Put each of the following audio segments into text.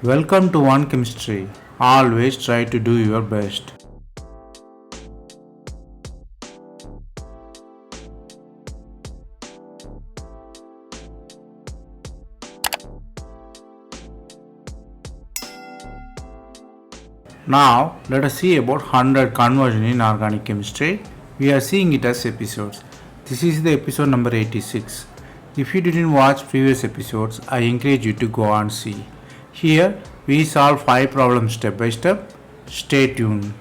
Welcome to One Chemistry. Always try to do your best. Now, let us see about 100 conversion in organic chemistry. We are seeing it as episodes. This is the episode number 86. If you didn't watch previous episodes, I encourage you to go and see. Here, we solve 5 problems step by step. Stay tuned.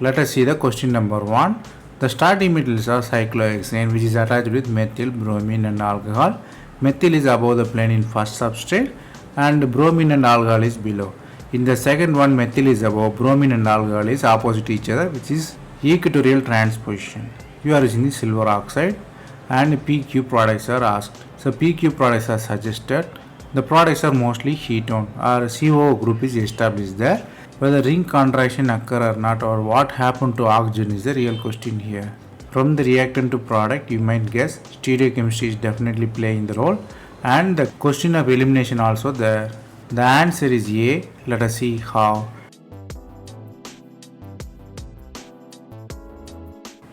Let us see the question number 1. The starting metals are cyclohexane, which is attached with methyl, bromine and alcohol. Methyl is above the plane in first substrate and bromine and alcohol is below. In the second one, methyl is above, bromine and alcohol is opposite each other, which is equatorial transposition. You are using the silver oxide and PQ products are asked. So PQ products are suggested. The products are mostly ketone or COO group is established there. Whether ring contraction occur or not or what happened to oxygen is the real question here. From the reactant to product, you might guess stereochemistry is definitely playing the role and the question of elimination also there. The answer is A. Let us see how.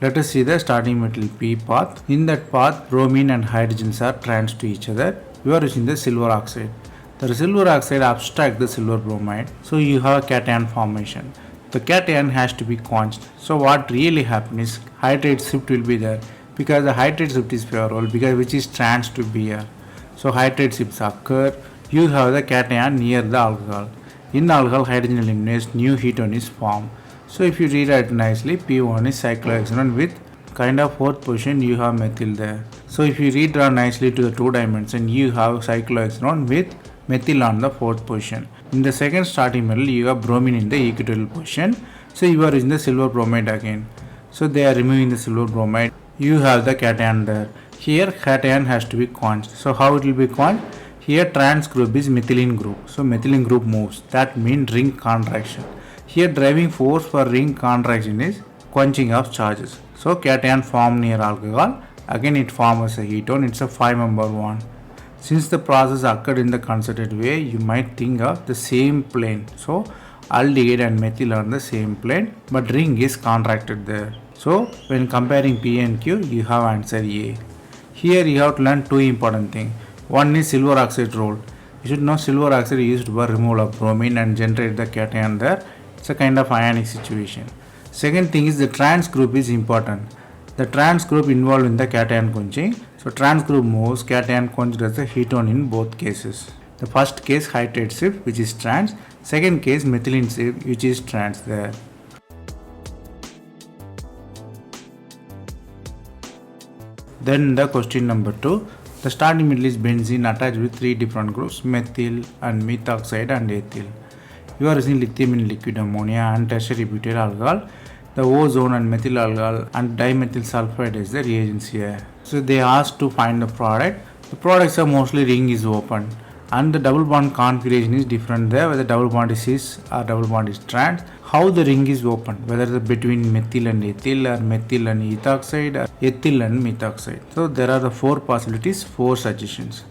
Let us see the starting metal P path. In that path, bromine and hydrogens are trans to each other. You are using the silver oxide. The silver oxide abstract the silver bromide, so you have a cation formation. The cation has to be quenched. So what really happens is hydrate shift will be there because the hydrate shift is favorable because which is trans to Br. So hydrate shifts occur. You have the cation near the alcohol. In alcohol, hydrogen eliminates, new ketone is formed. So if you rewrite nicely, P1 is cyclohexanone with kind of fourth position you have methyl there. So if you redraw nicely to the 2 dimension, you have cyclohexanone with methyl on the fourth position. In the second starting metal, you have bromine in the equatorial position. So you are using the silver bromide again. So they are removing the silver bromide. You have the cation there. Here cation has to be quenched. So how it will be quenched? Here trans group is methylene group. So methylene group moves. That means ring contraction. Here driving force for ring contraction is quenching of charges. So cation form near alcohol. Again it forms as a ketone. It's a 5-member one. Since the process occurred in the concerted way, you might think of the same plane. So aldehyde and methyl are on the same plane, but ring is contracted there. So when comparing P and Q, you have answer A. Here you have to learn 2 important things. One is silver oxide role. You should know silver oxide is used for removal of bromine and generate the cation there. It's a kind of ionic situation. Second thing is the trans group is important. The trans group involved in the cation quenching. So trans group moves, cation quenched as a ketone in both cases. The first case hydrate shift which is trans, second case methylene shift which is trans there. Then the question number 2. The starting metal is benzene attached with 3 different groups, methyl and methoxide and ethyl. You are using lithium in liquid ammonia and tertiary butyl alcohol. The ozone and methyl alcohol and dimethyl sulfide is the reagents here. So they asked to find the product. The products are mostly ring is open and the double bond configuration is different there, whether double bond is cis or double bond is trans. How the ring is open, whether it's between methyl and ethyl or methyl and ethoxide or ethyl and methoxide. So there are the 4 possibilities, 4 suggestions.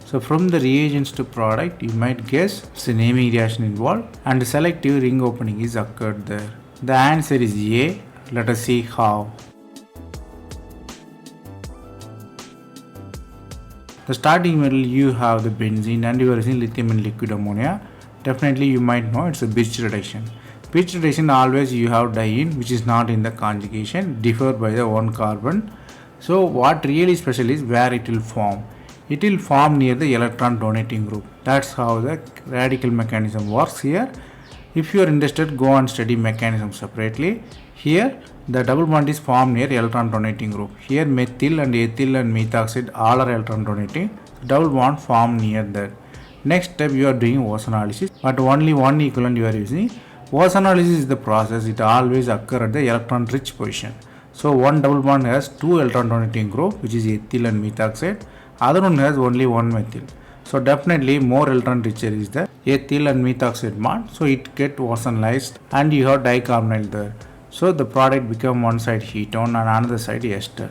So from the reagents to product, you might guess it's a naming reaction involved and the selective ring opening is occurred there. The answer is A. Let us see how. The starting metal you have the benzene and you are using lithium in liquid ammonia. Definitely you might know it's a Birch reduction. Birch reduction always you have diene which is not in the conjugation, differ by the 1 carbon. So what really special is where it will form. It will form near the electron donating group. That's how the radical mechanism works here. If you are interested, go and study mechanism separately. Here the double bond is formed near electron donating group. Here methyl and ethyl and methoxide all are electron donating. Double bond formed near that. Next step you are doing ozonolysis, but only one equivalent you are using. Ozonolysis is the process, it always occur at the electron rich position. So one double bond has 2 electron donating group which is ethyl and methoxide. Other one has only 1 methyl. So definitely more electron richer is the ethyl and methoxide bond. So it get ozonized and you have dicarbonyl there. So the product become one side ketone and another side ester.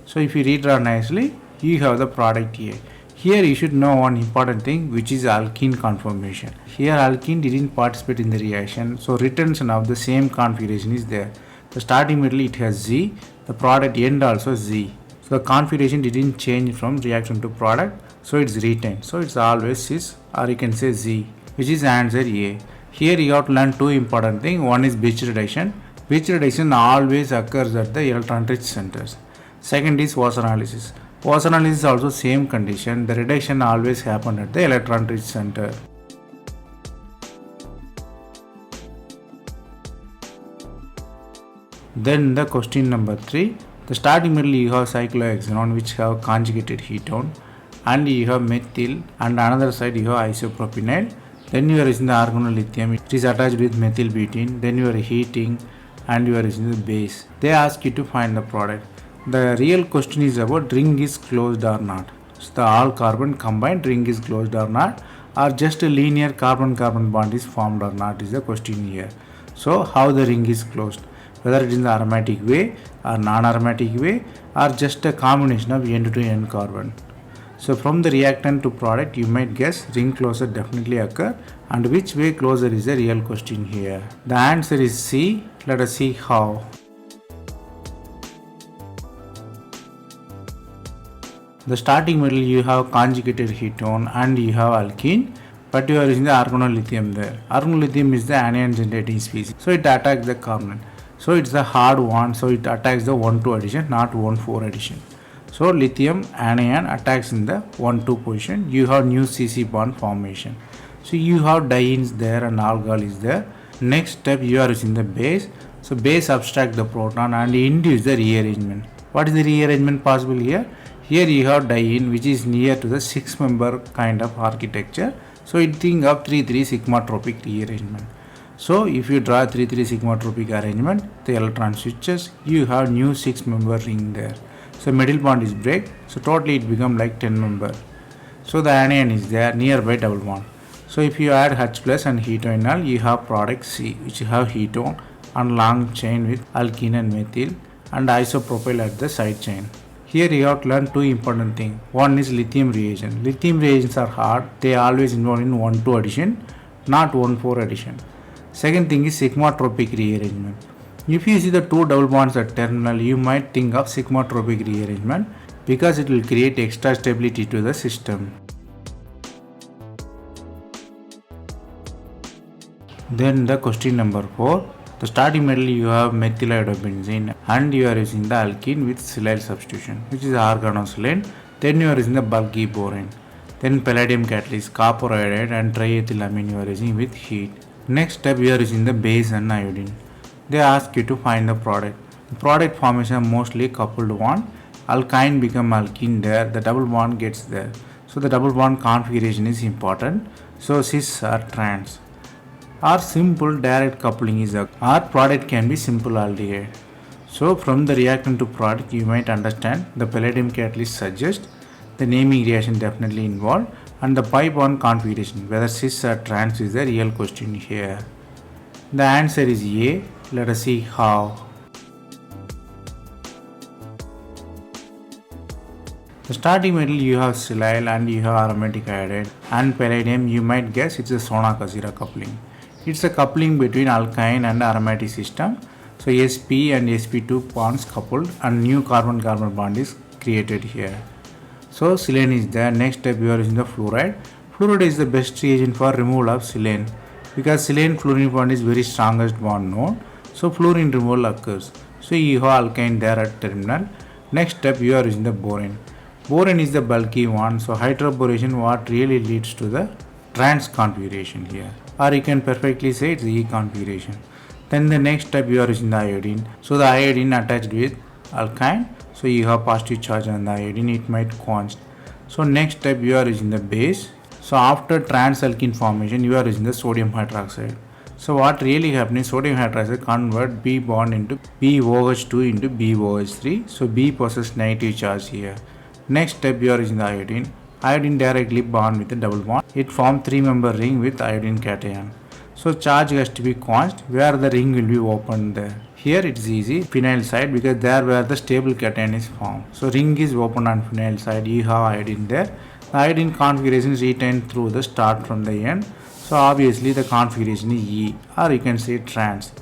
So if you redraw nicely, you have the product A. Here you should know one important thing, which is alkene conformation. Here alkene didn't participate in the reaction, so retention of the same configuration is there. The starting metal it has Z, the product end also Z. So the configuration didn't change from reaction to product, so it's retained. So it's always cis, or you can say Z, which is answer A. Here you have to learn two important things. One is Birch reduction. Birch reduction always occurs at the electron rich centers. Second is Wasser analysis. Wasser analysis is also same condition. The reduction always happen at the electron rich center. Then the question number 3. The starting metal you have cyclohexanone which have conjugated ketone, and you have methyl, and another side you have isopropenyl. Then you are using the organolithium. It is attached with methyl butene. Then you are heating and you are using the base. They ask you to find the product. The real question is about ring is closed or not. So the all carbon combined ring is closed or not, or just a linear carbon-carbon bond is formed or not is the question here. So how the ring is closed, whether it is in the aromatic way or non-aromatic way, or just a combination of end to end carbon. So from the reactant to product you might guess ring closure definitely occur, and which way closure is the real question here. The answer is C. Let us see how. The starting metal you have conjugated ketone and you have alkene, but you are using the organolithium there. Organolithium is the anion generating species, so it attacks the carbon. So it's a hard one, so it attacks the 1,2 addition, not 1,4 addition. So lithium anion attacks in the 1,2 position. You have new CC bond formation. So you have dienes there and alcohol is there. Next step you are using the base. So base abstract the proton and induce the rearrangement. What is the rearrangement possible here? Here you have diene which is near to the 6-member kind of architecture. So it think of 3,3 sigmatropic rearrangement. So if you draw 3,3 sigmatropic arrangement, the electron switches, you have new 6-member ring there. So middle bond is break, so totally it become like 10-member. So the anion is there nearby double bond. So if you add H plus and heteroenol, you have product C, which you have ketone and long chain with alkene and methyl and isopropyl at the side chain. Here you have to learn two important things. One is lithium reagent. Lithium reagents are hard. They always involve in 1,2 addition, not 1,4 addition. Second thing is sigmatropic rearrangement. If you see the two double bonds at terminal, you might think of sigmatropic rearrangement because it will create extra stability to the system. Then the question number 4. The starting metal you have methyliodobenzene and you are using the alkene with silyl substitution, which is organosilane. Then you are using the bulky boron. Then palladium catalyst, copper iodide and triethylamine you are using with heat. Next step you are using the base and iodine. They ask you to find the product. The product formation mostly coupled one. Alkyne become alkene there, the double bond gets there. So the double bond configuration is important. So cis or trans. Or simple direct coupling is a or product can be simple aldehyde. So from the reactant to product you might understand the palladium catalyst suggests the naming reaction definitely involved, and the pi bond configuration whether cis or trans is the real question here. The answer is A. Let us see how. The starting metal you have silyl and you have aromatic iodide, and palladium you might guess it's a Sona-Kazira coupling. It's a coupling between alkyne and aromatic system. So sp and sp2 bonds coupled and new carbon-carbon bond is created here. So silane is there. Next step you are using the fluoride. Fluoride is the best reagent for removal of silane because silane fluorine bond is very strongest bond known. So fluorine removal occurs. So you have alkyne there at terminal. Next step you are using the boron. Boron is the bulky one. So hydroboration what really leads to the trans configuration here, or you can perfectly say it's E configuration. Then the next step you are using the iodine. So the iodine attached with alkyne, so you have positive charge on the iodine, it might quench. So next step you are using the base. So after trans alkene formation you are using the sodium hydroxide. So what really happens, sodium hydroxide convert B bond into BOH2 into BOH3. So B possesses negative charge here. Next step you are using the iodine. Iodine directly bond with the double bond. It forms 3-member ring with iodine cation. So charge has to be quenched where the ring will be opened there. Here it's easy, phenyl side, because there where the stable cation is formed. So ring is open on phenyl side, you have iodine there. The iodine configuration is retained through the start from the end. So obviously the configuration is E, or you can say trans.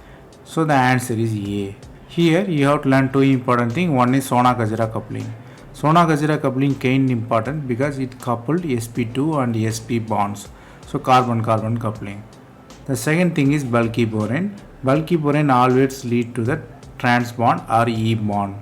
So the answer is A. Here you have to learn two important things. One is Sona-Kajira coupling. Sona-Kajira coupling came important because it coupled sp2 and sp bonds. So carbon-carbon coupling. The second thing is bulky boron. Bulky boron always lead to the trans bond or E bond.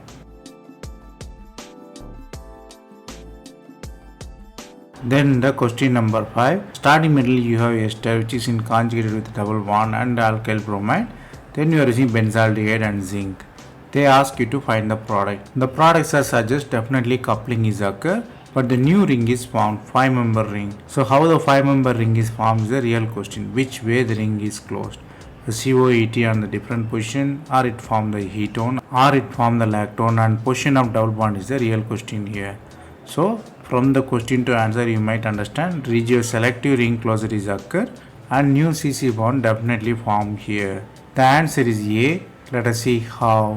Then the question number 5. Starting metal you have ester which is in conjugated with double bond and alkyl bromide. Then you are using benzaldehyde and zinc. They ask you to find the product. The products are suggest definitely coupling is occur, but the new ring is formed, 5-member ring. So how the 5-member ring is formed is the real question. Which way the ring is closed? The COET on the different position, or it form the ketone, or it form the lactone, and position of double bond is the real question here. So from the question to answer you might understand regioselective ring closure is occur and new CC bond definitely form here. The answer is A. Let us see how.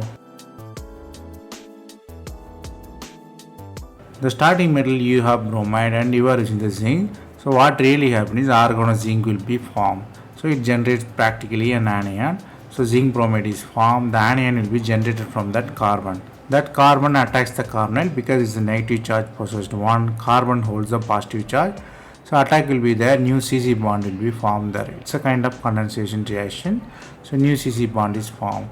The starting metal you have bromide and you are using the zinc. So what really happens is argon zinc will be formed. So it generates practically an anion. So zinc bromide is formed. The anion will be generated from that carbon. That carbon attacks the carbonyl because it's a negative charge possessed one. Carbon holds the positive charge. So attack will be there. New CC bond will be formed there. It's a kind of condensation reaction. So new CC bond is formed.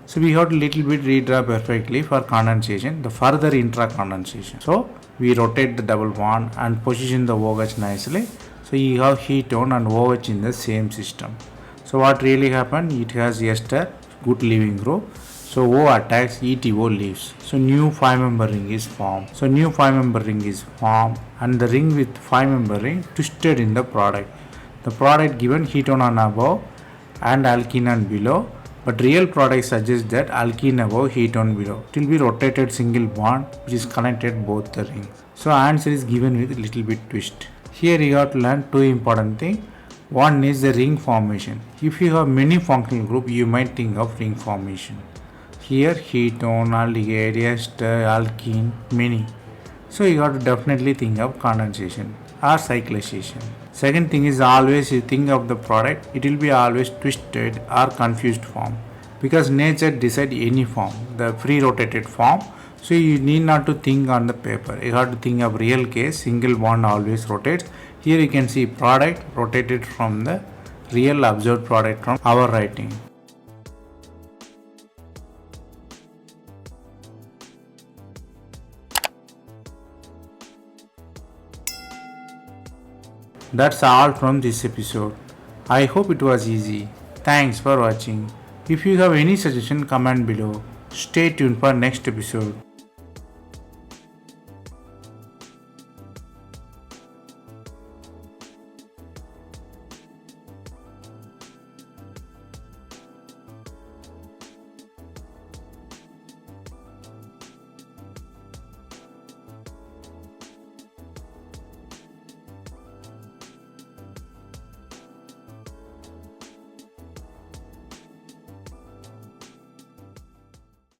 So we have to little bit redraw perfectly for condensation. The further intra-condensation. So we rotate the double bond and position the OH nicely. So you have ketone and OH in the same system. So what really happened? It has ester, good leaving group. So O attacks, ETO leaves. So new 5-member ring is formed. So new 5-member ring is formed and the ring with 5-member ring twisted in the product. The product given ketone on above and alkene on below. But real product suggests that alkene above, ketone below. It will be rotated single bond which is connected both the rings. So answer is given with little bit twist. Here you have to learn two important things. One is the ring formation. If you have many functional group, you might think of ring formation. Here ketone, aldehyde, ester, alkene, many. So you have to definitely think of condensation or cyclization. Second thing is always you think of the product, it will be always twisted or confused form because nature decide any form, the free rotated form. So you need not to think on the paper. You have to think of real case, single bond always rotates. Here you can see product rotated from the real observed product from our writing. That's all from this episode. I hope it was easy. Thanks for watching. If you have any suggestion, comment below. Stay tuned for next episode.